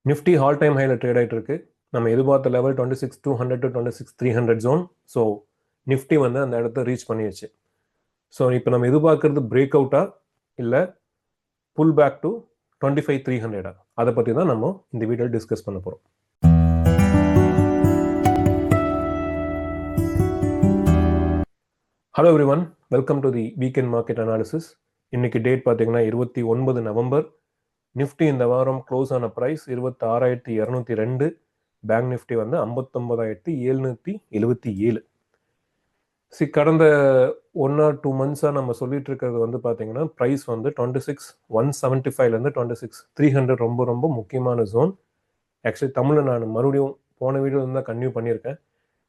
Nifty all time ஹையில் trade ஆகிட்டு இருக்கு. நம்ம எதிர்பார்த்த level 26,200 to 26,300 zone. So Nifty வந்து அந்த இடத்த ரீச் பண்ணிடுச்சு. ஸோ இப்போ நம்ம எதிர்பார்க்கறது பிரேக் அவுட்டா இல்லை புல் பேக் டு 25,300 அதை பற்றி தான் நம்ம இந்த வீடியோவில் டிஸ்கஸ் பண்ண போகிறோம். Hello every one, welcome to the weekend market analysis. இன்னைக்கு டேட் பார்த்தீங்கன்னா 29 நவம்பர். நிஃப்டி இந்த வாரம் க்ளோஸ் ஆன ப்ரைஸ் 26,202. பேங்க் நிஃப்டி வந்து 59,777. கடந்த 1 or 2 months நம்ம சொல்லிட்டு இருக்கிறது வந்து பார்த்தீங்கன்னா ப்ரைஸ் வந்து 26,175லேருந்து 26,300 ரொம்ப ரொம்ப முக்கியமான ஜோன். ஆக்சுவலி தமிழில் நான் மறுபடியும் போன வீடியோ தான் கன்டினியூ பண்ணியிருக்கேன்.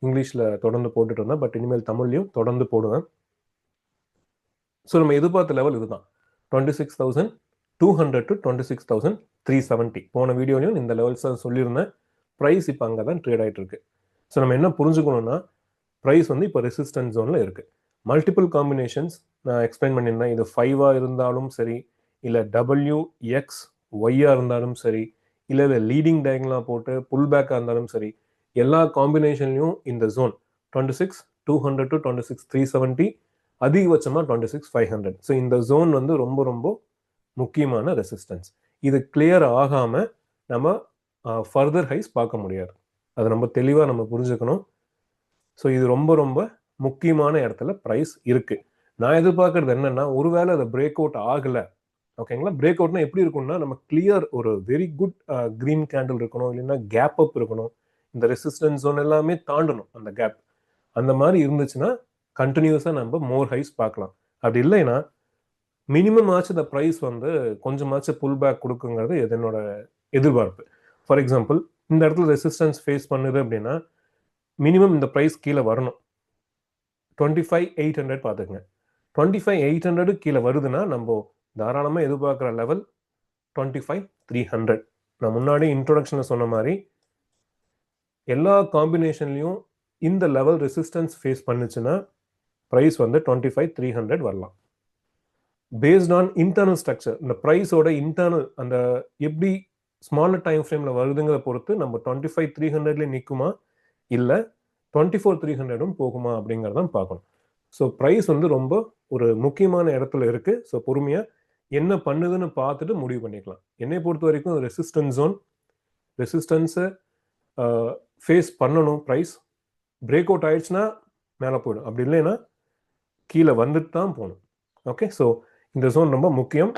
இங்கிலீஷில் தொடர்ந்து போட்டுட்டு இருந்தேன், பட் இனிமேல் தமிழ்லையும் தொடர்ந்து போடுவேன். ஸோ நம்ம எதிர்பார்த்த லெவல் இதுதான், 26,200 to 26,370. போன வீடியோலையும் இந்த லெவல்ஸ் தான் சொல்லியிருந்தேன். ப்ரைஸ் இப்போ அங்கே தான் ட்ரேட் ஆகிட்டு இருக்கு. ஸோ நம்ம என்ன புரிஞ்சுக்கணும்னா, ப்ரைஸ் வந்து இப்போ ரெசிஸ்டன்ஸ் ஜோனில் இருக்குது. மல்டிபிள் காம்பினேஷன்ஸ் நான் எக்ஸ்பிளைன் பண்ணியிருந்தேன். இது 5 இருந்தாலும் சரி, இல்லை WXY இருந்தாலும் சரி, இல்லை லீடிங் டயங்கலாக போட்டு புல் பேக்காக இருந்தாலும் சரி, எல்லா காம்பினேஷன்லையும் இந்த ஜோன் 26,200 to 26,370, அதிகபட்சமாக 26,500. ஸோ இந்த ஜோன் வந்து ரொம்ப ரொம்ப முக்கியமான ரெசிஸ்டன்ஸ். இது கிளியர் ஆகாமல் நம்ம ஃபர்தர் ஹைஸ் பார்க்க முடியாது. அதை நம்ம தெளிவாக நம்ம புரிஞ்சுக்கணும். ஸோ இது ரொம்ப ரொம்ப முக்கியமான இடத்துல ப்ரைஸ் இருக்குது. நான் எதிர்பார்க்கறது என்னென்னா, ஒருவேளை அதை பிரேக் அவுட் ஆகலை, ஓகேங்களா. பிரேக் அவுட்னா எப்படி இருக்கும்னா, நம்ம கிளியர் ஒரு வெரி குட் க்ரீன் கேண்டில் இருக்கணும், இல்லைன்னா கேப் அப் இருக்கணும். இந்த ரெசிஸ்டன்ஸ் ஜோன் எல்லாமே தாண்டணும் அந்த கேப். அந்த மாதிரி இருந்துச்சுன்னா கண்டினியூஸாக நம்ம மோர் ஹைஸ் பார்க்கலாம். அப்படி இல்லைன்னா மினிமம் ஆச்சு இந்த ப்ரைஸ் வந்து கொஞ்சமாச்சும் புல் பேக் கொடுக்குங்கிறது என்னோட எதிர்பார்ப்பு. ஃபார் எக்ஸாம்பிள், இந்த இடத்துல ரெசிஸ்டன்ஸ் ஃபேஸ் பண்ணுது அப்படின்னா மினிமம் இந்த ப்ரைஸ் கீழே வரணும். 25,800 பார்த்துக்குங்க. 25,800 கீழே வருதுன்னா நம்ம தாராளமாக எதிர்பார்க்குற லெவல் 25,300. நான் முன்னாடி இன்ட்ரோடக்ஷனில் சொன்ன மாதிரி எல்லா காம்பினேஷன்லையும் இந்த லெவல் ரெசிஸ்டன்ஸ் ஃபேஸ் பண்ணுச்சுன்னா ப்ரைஸ் வந்து 25,300 வரலாம். பேஸ்ட் ஆன் இன்டர்னல் ஸ்ட்ரக்சர், இந்த ப்ரைஸோட இன்டர்னல் அந்த எப்படி ஸ்மாலர் டைம் ஃப்ரேமில் வருதுங்கிறத பொறுத்து நம்ம 25,300 நிற்குமா இல்லை 24,300 போகுமா அப்படிங்கிறதான் பார்க்கணும். ஸோ ப்ரைஸ் வந்து ரொம்ப ஒரு முக்கியமான இடத்துல இருக்குது. ஸோ பொறுமையாக என்ன பண்ணுதுன்னு பார்த்துட்டு முடிவு பண்ணிக்கலாம். என்னை பொறுத்த வரைக்கும் ரெசிஸ்டன்ஸ் ஜோன், ரெசிஸ்டன்ஸை ஃபேஸ் பண்ணணும். ப்ரைஸ் பிரேக் அவுட் ஆயிடுச்சுன்னா மேலே போயிடும், அப்படி இல்லைன்னா கீழே வந்துட்டு தான் போகணும். ஓகே, ஸோ இந்த ஜோன் ரொம்ப முக்கியம்.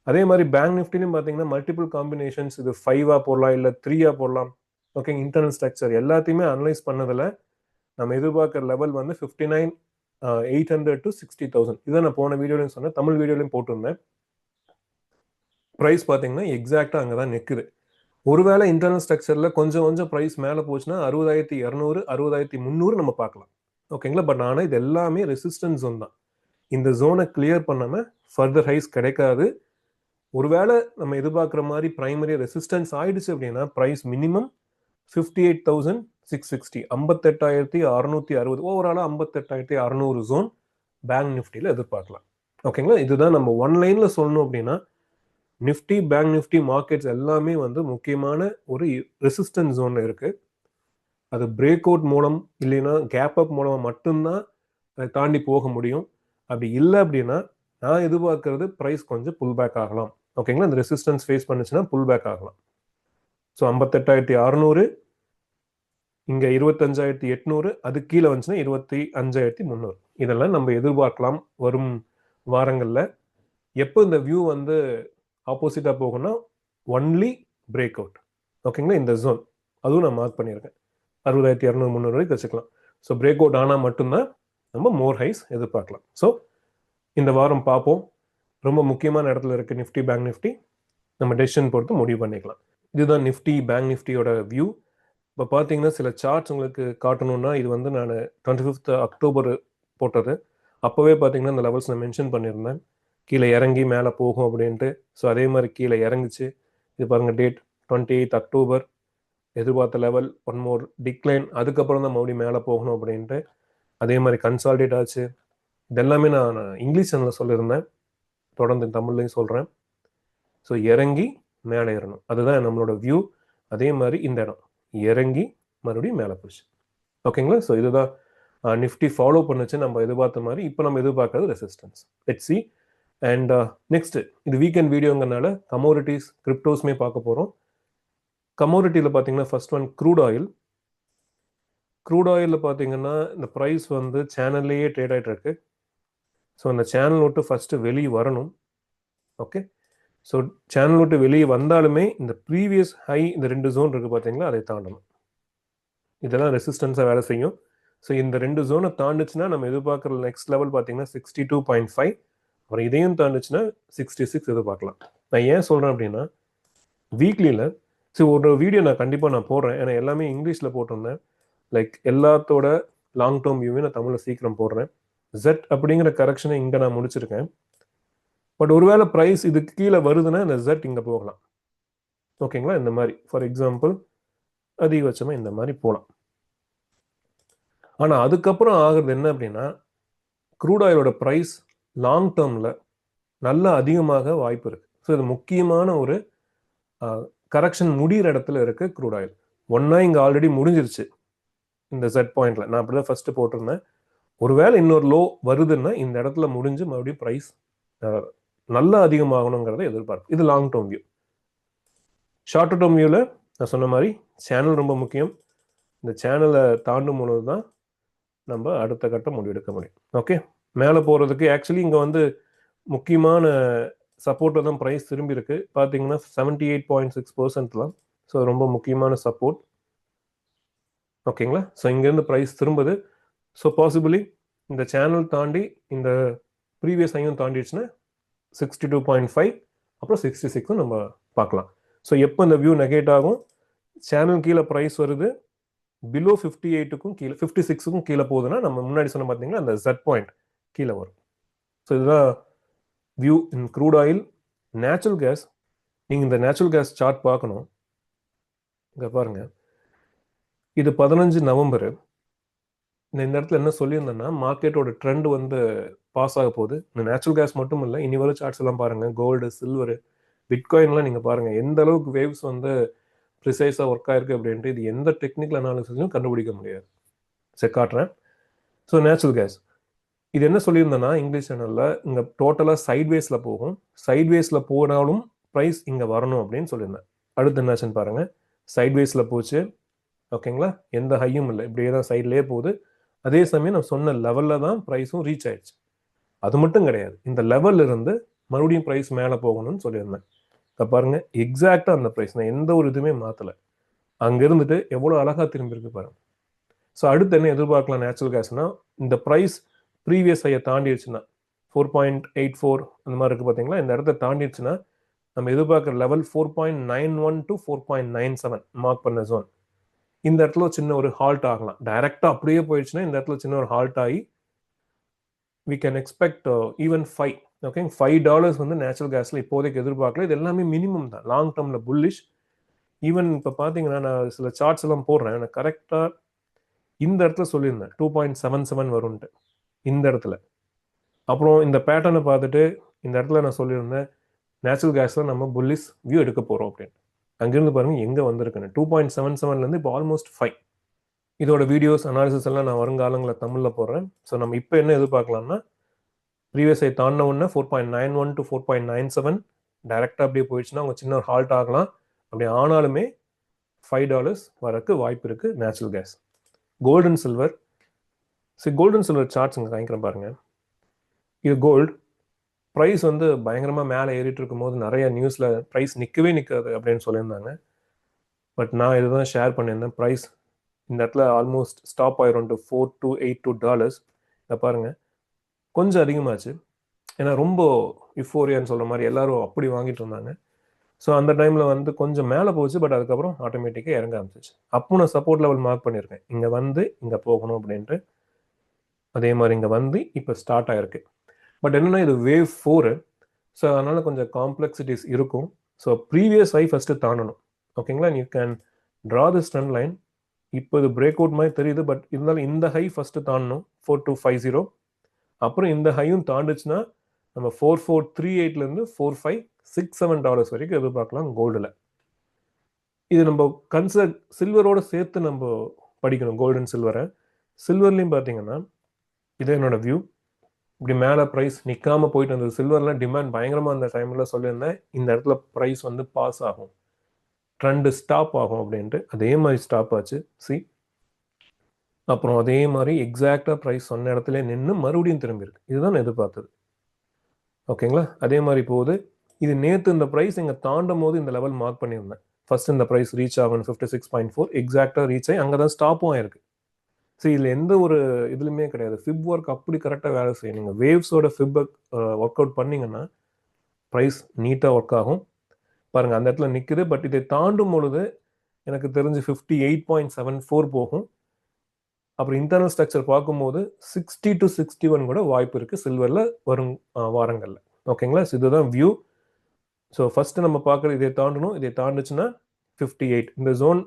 அதே மாதிரி பேங்க் நிஃப்டிலையும் பார்த்தீங்கன்னா மல்டிபிள் காம்பினேஷன்ஸ், இது 5 போடலாம் இல்லை 3 போடலாம். ஓகே, இன்டர்னல் ஸ்ட்ரக்சர் எல்லாத்தையுமே அனலைஸ் பண்ணதில் நம்ம எதிர்பார்க்குற லெவல் வந்து 59,800 to 60,000. இதை நான் போன வீடியோலையும் சொன்னேன், தமிழ் வீடியோலையும் போட்டிருந்தேன். ப்ரைஸ் பார்த்தீங்கன்னா எக்ஸாக்டாக அங்கே தான் நிற்குது. ஒருவேளை இன்டர்னல் ஸ்ட்ரக்சரில் கொஞ்சம் கொஞ்சம் ப்ரைஸ் மேலே போச்சுன்னா 60,200 60,300 நம்ம பார்க்கலாம். ஓகேங்களா. பட் ஆனால் இது எல்லாமே ரெசிஸ்டன்ஸ் ஜோன் தான். இந்த ஜோனை கிளியர் பண்ணாமல் ஃபர்தர் ஹைஸ் கிடைக்காது. ஒருவேளை நம்ம எதிர்பார்க்குற மாதிரி பிரைமரி ரெசிஸ்டன்ஸ் ஆயிடுச்சு அப்படின்னா ப்ரைஸ் மினிமம் 58,660, 58,660, ஓவராலாக 58,600 ஜோன் பேங்க் நிஃப்டியில் எதிர்பார்க்கலாம். ஓகேங்களா. இதுதான் நம்ம ஒன் லைனில் சொல்லணும் அப்படின்னா நிஃப்டி, பேங்க் நிஃப்டி, மார்க்கெட்ஸ் எல்லாமே வந்து முக்கியமான ஒரு ரெசிஸ்டன்ஸ் ஜோனில் இருக்குது. அது பிரேக் அவுட் மூலம் இல்லைன்னா கேப் அப் மூலமாக மட்டும்தான் அதை தாண்டி போக முடியும். அப்படி இல்லை அப்படின்னா நான் எதிர்பார்க்கறது ப்ரைஸ் கொஞ்சம் புல் பேக் ஆகலாம். ஓகேங்களா. அந்த ரெசிஸ்டன்ஸ் ஃபேஸ் பண்ணுச்சுன்னா புல் பேக் ஆகலாம். ஸோ 58,600, இங்கே 25,800, அது கீழே வந்துச்சுன்னா 25,300. இதெல்லாம் நம்ம எதிர்பார்க்கலாம் வரும் வாரங்களில். எப்போ இந்த வியூ வந்து ஆப்போசிட்டாக போகும்னா ஒன்லி பிரேக் அவுட். ஓகேங்களா. இந்த ஜோன் அதுவும் நான் மார்க் பண்ணியிருக்கேன், 60,200 300 வரைக்கும் வச்சுக்கலாம். ஸோ பிரேக் அவுட் ஆனால் மட்டும்தான் நம்ம மோர் ஹைஸ் எதிர்பார்க்கலாம். ஸோ இந்த வாரம் பார்ப்போம். ரொம்ப முக்கியமான இடத்துல இருக்குது நிஃப்டி, பேங்க் நிஃப்டி. நம்ம டெசிஷன் பொறுத்து முடிவு பண்ணிக்கலாம். இதுதான் நிஃப்டி, பேங்க் நிஃப்டியோட வியூ. இப்போ பார்த்தீங்கன்னா சில சார்ட்ஸ் உங்களுக்கு காட்டணும்னா, இது வந்து நான் 25th October போட்டது. அப்போவே பார்த்தீங்கன்னா இந்த லெவல்ஸ் நான் மென்ஷன் பண்ணியிருந்தேன், கீழே இறங்கி மேலே போகும் அப்படின்ட்டு. ஸோ அதே மாதிரி கீழே இறங்குச்சு. இது பாருங்கள், டேட் 28th October, எதிர்பார்த்த லெவல் ஒன் மோர் டிக்ளைன், அதுக்கப்புறம் தான் மறுபடியும் மேலே போகணும் அப்படின்ட்டு. அதே மாதிரி கன்சால்டேட் ஆச்சு. இதெல்லாமே நான் இங்கிலீஷ் சேனலில் சொல்லியிருந்தேன், தொடர்ந்து தமிழ்லையும் சொல்கிறேன். ஸோ இறங்கி மேலே ஏறணும். அதுதான் நம்மளோட வியூ. அதே மாதிரி இந்த இடம் இறங்கி மறுபடியும் மேலே போச்சு. ஓகேங்களா? ஸோ இதுதான் நிஃப்டி ஃபாலோ பண்ணுச்சு நம்ம எதிர்பார்த்த மாதிரி. இப்போ நம்ம எதிர்பார்க்கறது resistance. Let's see. And next இது வீக்கெண்ட் வீடியோங்கிறனால கமோடிட்டிஸ் கிரிப்டோஸ்மே பார்க்க போகிறோம். கமோடிட்டியில் பார்த்தீங்கன்னா first one crude oil. Crude ஆயிலில் பார்த்தீங்கன்னா இந்த ப்ரைஸ் வந்து சேனல்லையே ட்ரேட் ஆகிட்டு இருக்கு. ஸோ அந்த சேனல் விட்டு ஃபஸ்ட்டு வெளியே வரணும். ஓகே, ஸோ சேனல் விட்டு வெளியே வந்தாலுமே இந்த ப்ரீவியஸ் ஹை இந்த 2 ஜோன் இருக்குது பார்த்தீங்களா, அதை தாண்டணும். இதெல்லாம் ரெசிஸ்டன்ஸாக வேலை செய்யும். ஸோ இந்த 2 ஜோனை தாண்டுச்சுன்னா நம்ம எதிர்பார்க்குற நெக்ஸ்ட் லெவல் பார்த்தீங்கன்னா 62.5. அப்புறம் இதையும் தாண்டுச்சுன்னா 66 எதிர்பார்க்கலாம். நான் ஏன் சொல்கிறேன் அப்படின்னா வீக்லியில் ஸோ ஒரு வீடியோ நான் கண்டிப்பாக நான் போடுறேன். ஏன்னா எல்லாமே இங்கிலீஷில் போட்டிருந்தேன். லைக் எல்லாத்தோட லாங் டேர்ம் வியூவே நான் தமிழில் சீக்கிரம் போடுறேன். ஜெட் அப்படிங்கிற கரெக்ஷனை இங்கே நான் முடிச்சிருக்கேன். பட் ஒருவேளை ப்ரைஸ் இதுக்கு கீழே வருதுன்னா இந்த ஜெட் இங்கே போகலாம். ஓகேங்களா? இந்த மாதிரி ஃபார் எக்ஸாம்பிள் அதிகபட்சமாக இந்த மாதிரி போகலாம். ஆனால் அதுக்கப்புறம் ஆகுறது என்ன அப்படின்னா க்ரூட் ஆயிலோட ப்ரைஸ் லாங் டேர்மில் நல்லா அதிகமாக வாய்ப்பு இருக்குது. ஸோ இது முக்கியமான ஒரு கரெக்ஷன் முடிகிற இடத்துல இருக்கு க்ரூட் ஆயில். ஒன்றா இங்கே ஆல்ரெடி முடிஞ்சிருச்சு இந்த செட் பாயிண்ட்ல. நான் அப்படி தான் ஃபர்ஸ்ட் போட்டிருந்தேன். ஒருவேளை இன்னொரு லோ வருதுன்னா இந்த இடத்துல முடிஞ்சு மறுபடியும் ப்ரைஸ் நல்லா அதிகமாகணுங்கிறத எதிர்பார்ப்பு. இது long term view. Short term வியூவில் நான் சொன்ன மாதிரி சேனல் ரொம்ப முக்கியம். இந்த சேனலை தாண்டும் பொழுது தான் நம்ம அடுத்த கட்டம் முடிவெடுக்க முடியும். ஓகே, மேலே போகிறதுக்கு ஆக்சுவலி இங்கே வந்து முக்கியமான சப்போர்ட்டில் தான் ப்ரைஸ் திரும்பி இருக்கு. பார்த்தீங்கன்னா 78.6% ஸோ ரொம்ப முக்கியமான சப்போர்ட். ஓகேங்களா? ஸோ இங்கேருந்து ப்ரைஸ் திரும்புது. ஸோ பாசிபிளி இந்த சேனல் தாண்டி இந்த ப்ரீவியஸ் ஹையும் தாண்டிடுச்சுன்னா 62.5 அப்புறம் 66 நம்ம பார்க்கலாம். ஸோ எப்போ இந்த வியூ நெகேட் ஆகும், சேனல் கீழே ப்ரைஸ் வருது, பிலோ 58க்கும் கீழே 56க்கும் கீழே போகுதுன்னா நம்ம முன்னாடி சொன்ன பார்த்தீங்கன்னா அந்த ஜெட் பாயிண்ட் கீழே வரும். ஸோ இதுதான் view in crude oil. Natural gas, நீங்கள் இந்த நேச்சுரல் கேஸ் சார்ட் பார்க்கணும். இங்கே பாருங்க, இது 15 நவம்பர். இந்த இடத்துல என்ன சொல்லியிருந்தேன்னா மார்க்கெட்டோட ட்ரெண்ட் வந்து பாஸ் ஆக போகுது. இந்த நேச்சுரல் கேஸ் மட்டும் இல்லை, இனி வர சார்ட்ஸ் எல்லாம் பாருங்க, கோல்டு, சில்வரு, பிட்காயின்லாம் நீங்கள் பாருங்க எந்த அளவுக்கு வேவ்ஸ் வந்து ப்ரிசைஸாக ஒர்க் ஆயிருக்கு அப்படின்ட்டு இது எந்த டெக்னிக்கல் அனாலிசிஸும் கண்டுபிடிக்க முடியாது. சரி, காட்டுறேன். ஸோ நேச்சுரல் கேஸ் இது என்ன சொல்லியிருந்தேன்னா இங்கிலீஷ் சேனலில் இங்கே டோட்டலாக சைட்வேஸில் போகும். சைட்வேஸில் போனாலும் ப்ரைஸ் இங்கே வரணும் அப்படின்னு சொல்லியிருந்தேன். அடுத்து என்னாச்சுன்னு பாருங்கள், சைட்வேஸில் போச்சு. ஓகேங்களா? எந்த ஹையும் இல்லை, இப்படியே தான் சைட்லேயே போகுது. அதே சமயம் நான் சொன்ன லெவலில் தான் ப்ரைஸும் ரீச் ஆயிடுச்சு. அது மட்டும் கிடையாது, இந்த லெவலில் இருந்து மறுபடியும் ப்ரைஸ் மேலே போகணும்னு சொல்லியிருந்தேன். இப்போ பாருங்க, எக்ஸாக்டாக அந்த ப்ரைஸ் நான் எந்த ஒரு இதுவுமே மாற்றலை. அங்கே இருந்துட்டு எவ்வளோ அழகாக திரும்பி இருக்கு பாருங்க. ஸோ அடுத்து என்ன எதிர்பார்க்கலாம் நேச்சுரல் கேஸ்னா, இந்த ப்ரைஸ் ப்ரீவியஸ் ஹையை தாண்டிடுச்சுன்னா 4.84 அந்த மாதிரி இருக்குது பார்த்தீங்களா, இந்த இடத்த தாண்டிடுச்சுன்னா நம்ம எதிர்பார்க்குற லெவல் 4.91 to 4.97 மார்க் பண்ண ஜோன். இந்த இடத்துல சின்ன ஒரு ஹால்ட் ஆகலாம். டைரக்டாக அப்படியே போயிடுச்சுன்னா இந்த இடத்துல சின்ன ஒரு ஹால்ட் ஆகி we can expect even 5. Okay, $5 வந்து நேச்சுரல் கேஸில் இப்போதைக்கு எதிர்பார்க்கல. இது எல்லாமே மினிமம் தான், லாங் டேர்மில் புல்லிஷ். ஈவன் இப்போ பார்த்தீங்கன்னா நான் சில சார்ட்ஸ் எல்லாம் போடுறேன், நான் கரெக்டாக இந்த இடத்துல சொல்லியிருந்தேன் 2.77 வரும்ன்ட்டு இந்த இடத்துல. அப்புறம் இந்த பேட்டர்னை பார்த்துட்டு இந்த இடத்துல நான் சொல்லியிருந்தேன் நேச்சுரல் கேஸில் நம்ம புல்லிஷ் வியூ எடுக்க போகிறோம் அப்படின்னு. அங்கேருந்து பாருங்க எங்கே வந்திருக்குன்னு 2.77லேருந்து இப்போ ஆல்மோஸ்ட் 5. இதோட வீடியோஸ் அனாலிசிஸ் எல்லாம் நான் வருங்காலங்களில் தமிழில் போடுறேன். ஸோ நம்ம இப்போ என்ன எதிர்பார்க்கலாம்னா ப்ரீவியஸ் ஐ தாண்டின உடனே 4.91 to 4.97 டைரெக்டாக அப்படியே போயிடுச்சுன்னா அவங்க சின்ன ஒரு ஹால்ட் ஆகலாம். அப்படி ஆனாலுமே $5 வரக்கு வாய்ப்பு இருக்குது natural gas. Gold and silver, சரி கோல்டு அண்ட் சில்வர் சார்ட்ஸ் இங்கே காமிக்கிறேன் பாருங்க. இது கோல்டு ப்ரைஸ் வந்து பயங்கரமாக மேலே ஏறிட்டு இருக்கும்போது நிறைய நியூஸில் ப்ரைஸ் நிற்கவே நிற்காது அப்படின்னு சொல்லியிருந்தாங்க. பட் நான் இதுதான் ஷேர் பண்ணியிருந்தேன். ப்ரைஸ் இந்த இடத்துல ஆல்மோஸ்ட் ஸ்டாப் ஆயிரும் to $4,282. இதை பாருங்க, கொஞ்சம் அதிகமாச்சு. ஏன்னா ரொம்ப யுஃபோரியான்னு சொல்கிற மாதிரி எல்லாரும் அப்படி வாங்கிட்டு இருந்தாங்க. ஸோ அந்த டைமில் வந்து கொஞ்சம் மேலே போச்சு, பட் அதுக்கப்புறம் ஆட்டோமேட்டிக்காக இறங்க ஆரம்பிச்சிச்சு. அப்போ நான் சப்போர்ட் லெவல் மார்க் பண்ணியிருக்கேன், இங்கே வந்து இங்கே போகணும் அப்படின்ட்டு. அதே மாதிரி இங்கே வந்து இப்போ ஸ்டார்ட் ஆகிருக்கு. பட் என்னென்னா இது வேவ் 4, ஸோ அதனால் கொஞ்சம் காம்ப்ளெக்சிட்டிஸ் இருக்கும். ஸோ ப்ரீவியஸ் ஹை ஃபஸ்ட்டு தாண்டணும். ஓகேங்களா? You can draw this trend line. இப்போ இது பிரேக் அவுட் மாதிரி தெரியுது, பட் இருந்தாலும் இந்த ஹை ஃபஸ்ட்டு தாண்டணும் 4250. அப்புறம் இந்த ஹையும் தாண்டுச்சுன்னா நம்ம 4438லேருந்து 45 $6-7 வரைக்கும் எதிர்பார்க்கலாம் கோல்டில். இது நம்ம கன்சிடர் சில்வரோட சேர்த்து நம்ம படிக்கணும், கோல்டு அண்ட் சில்வரை. சில்வர்லையும் பார்த்தீங்கன்னா இது என்னோட வியூ. இப்படி மேலே ப்ரைஸ் நிற்காம போயிட்டு வந்தது. சில்வர்லாம் டிமாண்ட் பயங்கரமாக அந்த டைமில் சொல்லியிருந்தேன், இந்த இடத்துல ப்ரைஸ் வந்து பாஸ் ஆகும், ட்ரெண்டு ஸ்டாப் ஆகும் அப்படின்ட்டு. அதே மாதிரி ஸ்டாப் ஆச்சு. அப்புறம் அதே மாதிரி எக்ஸாக்டாக ப்ரைஸ் சொன்ன இடத்துல நின்று மறுபடியும் திரும்பியிருக்கு. இதுதான் நான் எதிர்பார்த்தது. ஓகேங்களா? அதே மாதிரி போகுது. இது நேற்று இந்த ப்ரைஸ் இங்கே தாண்டும் போது இந்த லெவல் மார்க் பண்ணியிருந்தேன். ஃபர்ஸ்ட் இந்த ப்ரைஸ் ரீச் ஆகும் 56.4, எக்ஸாக்டாக ரீச் ஆகி அங்கே தான் ஸ்டாப்பும் ஆயிருக்கு. இதில் எந்த ஒரு இதுலையுமே கிடையாது. ஃபிப் ஒர்க் அப்படி கரெக்டாக வேலை செய்யும். நீங்கள் வேவ்ஸோட ஃபிப் ஒர்க் அவுட் பண்ணிங்கன்னா ப்ரைஸ் நீட்டாக ஒர்க் ஆகும். பாருங்கள், அந்த இடத்துல நிற்குது. பட் இதை தாண்டும் பொழுது எனக்கு தெரிஞ்சு 58.74 போகும். அப்புறம் இன்டர்னல் ஸ்ட்ரக்சர் பார்க்கும்போது 60 to 61 கூட வாய்ப்பு இருக்குது சில்வரில் வரும் வாரங்களில். ஓகேங்களா? இதுதான் வியூ. ஸோ ஃபஸ்ட்டு நம்ம பார்க்குறது இதை தாண்டணும். இதை தாண்டுச்சுன்னா 58, இந்த ஜோன்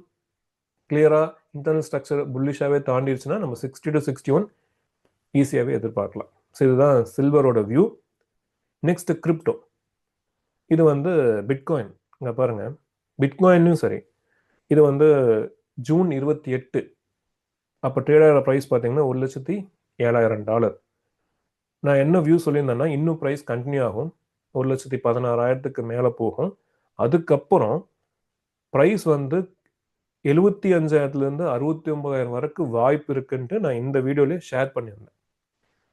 கிளியராக இன்டர்னல் ஸ்ட்ரக்சர் புல்லிஷாகவே தாண்டிடுச்சுன்னா நம்ம 60 to 61 ஈஸியாகவே எதிர்பார்க்கலாம். ஸோ இதுதான் சில்வரோட வியூ. Next crypto. இது வந்து பிட்காயின். இங்கே பாருங்கள், பிட்காயின்லையும் சரி, இது வந்து ஜூன் 28 அப்போ ட்ரேட் ஆகிற ப்ரைஸ் பார்த்தீங்கன்னா $1,07,000. நான் என்ன வியூ சொல்லியிருந்தேன்னா இன்னும் ப்ரைஸ் கண்டினியூ ஆகும், 1,16,000க்கு மேலே போகும். அதுக்கப்புறம் ப்ரைஸ் வந்து 75,000லேருந்து 69,000 வரைக்கும் வாய்ப்பு இருக்குன்ட்டு நான் இந்த வீடியோலேயே ஷேர் பண்ணியிருந்தேன்.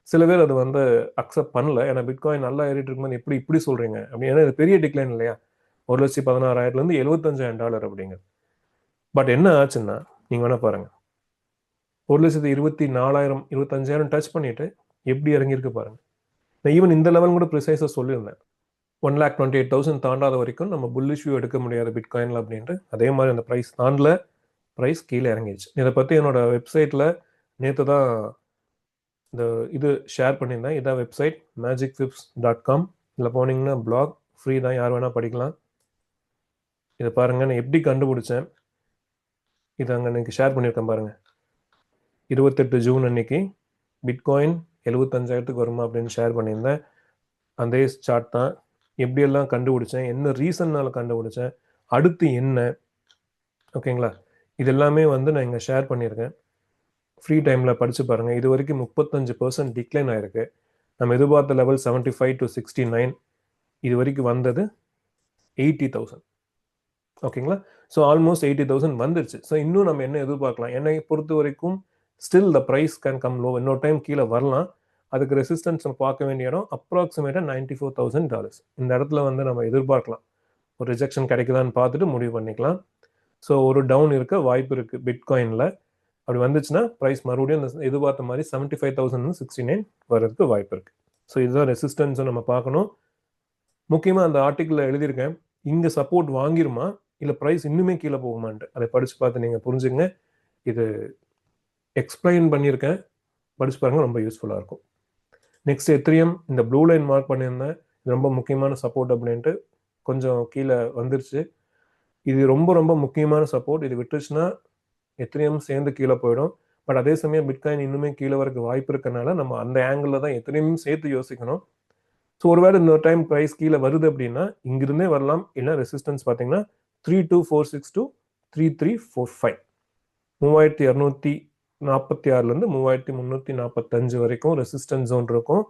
சில பேர் அது வந்து அக்செப்ட் பண்ணல. ஏன்னா பிட்காயின் நல்லா ஏறிட்டு இருக்கும்போது இப்படி சொல்கிறீங்க அப்படி. ஏன்னா இது பெரிய டிக்ளைன் இல்லையா, 1,16,000லேருந்து $75,000 அப்படிங்க. பட் என்ன ஆச்சுன்னா நீங்கள் வேணால் பாருங்கள், 1,24,000 25,000 டச் பண்ணிவிட்டு எப்படி இறங்கியிருக்கு பாருங்கள். நான் ஈவன் இந்த லெவல் கூட ப்ரிசைஸாக சொல்லியிருந்தேன், 1,28,000 தாண்டாத வரைக்கும் நம்ம புல்லிஷ் வியூ எடுக்க முடியாது பிட்காயினில் அப்படின்ட்டு. அதே மாதிரி அந்த ப்ரைஸ் தாண்டல, ப்ரைஸ் கீழே இறங்கிடுச்சு. இதை பற்றி என்னோட வெப்சைட்டில் நேற்று தான் இந்த இது ஷேர் பண்ணியிருந்தேன். இதான் வெப்சைட் magicfips.com. இதில் போனீங்கன்னா பிளாக் ஃப்ரீ தான், யார் வேணால் படிக்கலாம். இதை பாருங்கள், நான் எப்படி கண்டுபிடிச்சேன் இது அங்கே அன்றைக்கி ஷேர் பண்ணியிருக்கேன் பாருங்கள். 28 ஜூன் அன்னைக்கு பிட்காயின் 75,000க்கு வருமா அப்படின்னு ஷேர் பண்ணியிருந்தேன். அதே சார்ட் தான். எப்படியெல்லாம் கண்டுபிடிச்சேன், என்ன ரீசன்னால கண்டுபிடிச்சேன், அடுத்து என்ன, ஓகேங்களா, இது எல்லாமே வந்து நான் இங்கே ஷேர் பண்ணியிருக்கேன். ஃப்ரீ டைமில் படித்து பாருங்கள். இது வரைக்கும் 35% டிக்ளைன் ஆகிருக்கு. நம்ம எதிர்பார்த்த லெவல் 75 to 69, இது வரைக்கும் வந்தது 80,000. ஓகேங்களா? ஸோ ஆல்மோஸ்ட் 80,000 வந்துருச்சு. ஸோ இன்னும் நம்ம என்ன எதிர்பார்க்கலாம்? என்னை பொறுத்த வரைக்கும் still the price can come low, இன்னொரு டைம் கீழே வரலாம். அதுக்கு ரெசிஸ்டன்ஸ் நம்ம பார்க்க வேண்டிய இடம் அப்ராக்சிமேட்டாக $94,000. இந்த இடத்துல வந்து நம்ம எதிர்பார்க்கலாம். ஒரு ரிஜெக்ஷன் கிடைக்குதான்னு பார்த்துட்டு முடிவு பண்ணிக்கலாம். ஸோ ஒரு டவுன் இருக்க வாய்ப்பு இருக்குது பிட்காயினில். அப்படி வந்துச்சுன்னா ப்ரைஸ் மறுபடியும் அந்த எதிர்பார்த்த மாதிரி 75,069 வர்றதுக்கு வாய்ப்பு இருக்குது. ஸோ இதுதான் ரெசிஸ்டன்ஸை நம்ம பார்க்கணும். முக்கியமாக அந்த ஆர்டிக்கிளில் எழுதியிருக்கேன், இங்கே சப்போர்ட் வாங்கிருமா இல்லை ப்ரைஸ் இன்னுமே கீழே போகுமான்ட்டு. அதை படித்து பார்த்து நீங்கள் புரிஞ்சுங்க. இது எக்ஸ்பிளைன் பண்ணியிருக்கேன், படித்து பாருங்கள், ரொம்ப யூஸ்ஃபுல்லாக இருக்கும். நெக்ஸ்ட் எத்திரியம், இந்த ப்ளூ லைன் மார்க் பண்ணியிருந்தேன், இது ரொம்ப முக்கியமான சப்போர்ட் அப்படின்ட்டு. கொஞ்சம் கீழே வந்துருச்சு. இது ரொம்ப ரொம்ப முக்கியமான சப்போர்ட். இது விட்டுருச்சுன்னா எத்திரியம் சேர்ந்து கீழே போயிடும். பட் அதே சமயம் பிட்காயின் இன்னுமே கீழே வரக்கு வாய்ப்பு இருக்கனால நம்ம அந்த ஆங்கிளில் தான் எத்திரியமும் சேர்த்து யோசிக்கணும். ஸோ ஒருவேளை இன்னொரு டைம் ப்ரைஸ் கீழே வருது அப்படின்னா இங்கிருந்தே வரலாம். இல்லை ரெசிஸ்டன்ஸ் பார்த்தீங்கன்னா 3246 to 3345, 3,246லேருந்து 3,345 வரைக்கும் ரெசிஸ்டன்ஸ் ஜோன் இருக்கும்.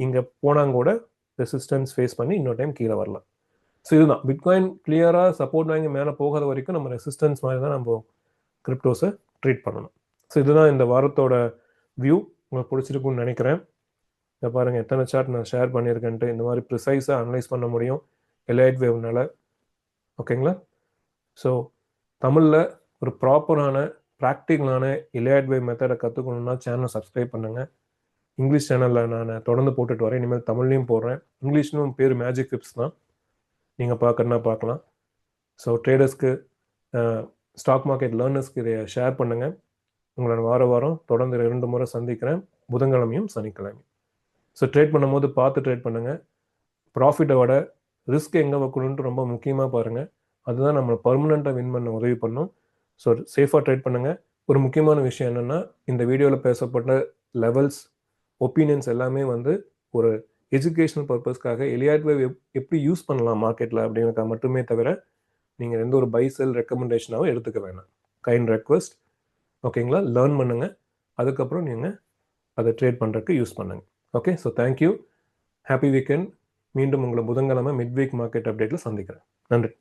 இங்கே போனாங்க கூட ரெசிஸ்டன்ஸ் ஃபேஸ் பண்ணி இன்னொரு டைம் கீழே வரலாம். ஸோ இதுதான் பிட்காயின் கிளியராக சப்போர்ட் வாங்கி மேலே போகாத வரைக்கும் நம்ம ரெசிஸ்டன்ஸ் மாதிரி தான் நம்ம கிரிப்டோஸை ட்ரீட் பண்ணணும். ஸோ இதுதான் இந்த வாரத்தோட வியூ. உங்களுக்கு பிடிச்சிருக்குன்னு நினைக்கிறேன். இதை பாருங்கள், எத்தனை சார்ட் நான் ஷேர் பண்ணியிருக்கேன்ட்டு. இந்த மாதிரி ப்ரிசைஸாக அனலைஸ் பண்ண முடியும் எலைட் வேவ்னால. ஓகேங்களா? ஸோ தமிழில் ஒரு ப்ராப்பரான ப்ராக்டிக்கலான எலைட் வேவ் மெத்தடை கற்றுக்கணுன்னா சேனலை சப்ஸ்கிரைப் பண்ணுங்கள். இங்கிலீஷ் சேனலில் நான் தொடர்ந்து போட்டுட்டு வரேன். இனிமேல் தமிழ்லையும் போடுறேன். இங்கிலீஷ்லும் பேர் மேஜிக் ஃபிப்ஸ் தான், நீங்கள் பார்க்கணுன்னா பார்க்கலாம். ஸோ ட்ரேடர்ஸ்க்கு, ஸ்டாக் மார்க்கெட் லேர்னர்ஸ்க்கு இதை ஷேர் பண்ணுங்கள். உங்களை வாரம் தொடர்ந்து 2 முறை சந்திக்கிறேன், புதன்கிழமையும் சனிக்கிழமையும். ஸோ ட்ரேட் பண்ணும்போது பார்த்து ட்ரேட் பண்ணுங்கள். ப்ராஃபிட்டை விட ரிஸ்க் எங்கே வைக்கணுன்ட்டு ரொம்ப முக்கியமாக பாருங்கள். அதுதான் நம்ம பர்மனெண்ட்டாக வின் பண்ண உதவி பண்ணும். ஸோ சேஃபாக ட்ரேட் பண்ணுங்கள். ஒரு முக்கியமான விஷயம் என்னென்னா, இந்த வீடியோவில் பேசப்பட்ட லெவல்ஸ், ஒப்பீனியன்ஸ் எல்லாமே வந்து ஒரு எஜுகேஷனல் பர்பஸ்க்காக எலியாட் வேவ் எப்படி யூஸ் பண்ணலாம் மார்க்கெட்டில் அப்படிங்கிறத மட்டுமே தவிர நீங்கள் எந்த ஒரு பை செல் ரெக்கமெண்டேஷனாகவும் எடுத்துக்க வேணாம். Kind request. ஓகேங்களா? லேர்ன் பண்ணுங்கள், அதுக்கப்புறம் நீங்கள் அதை ட்ரேட் பண்ணுறதுக்கு யூஸ் பண்ணுங்கள். Okay, so thank you. Happy weekend. மீண்டும் உங்களை புதன்கிழமை மிட் வீக் மார்க்கெட் அப்டேட்டில் சந்திக்கிறேன். நன்றி.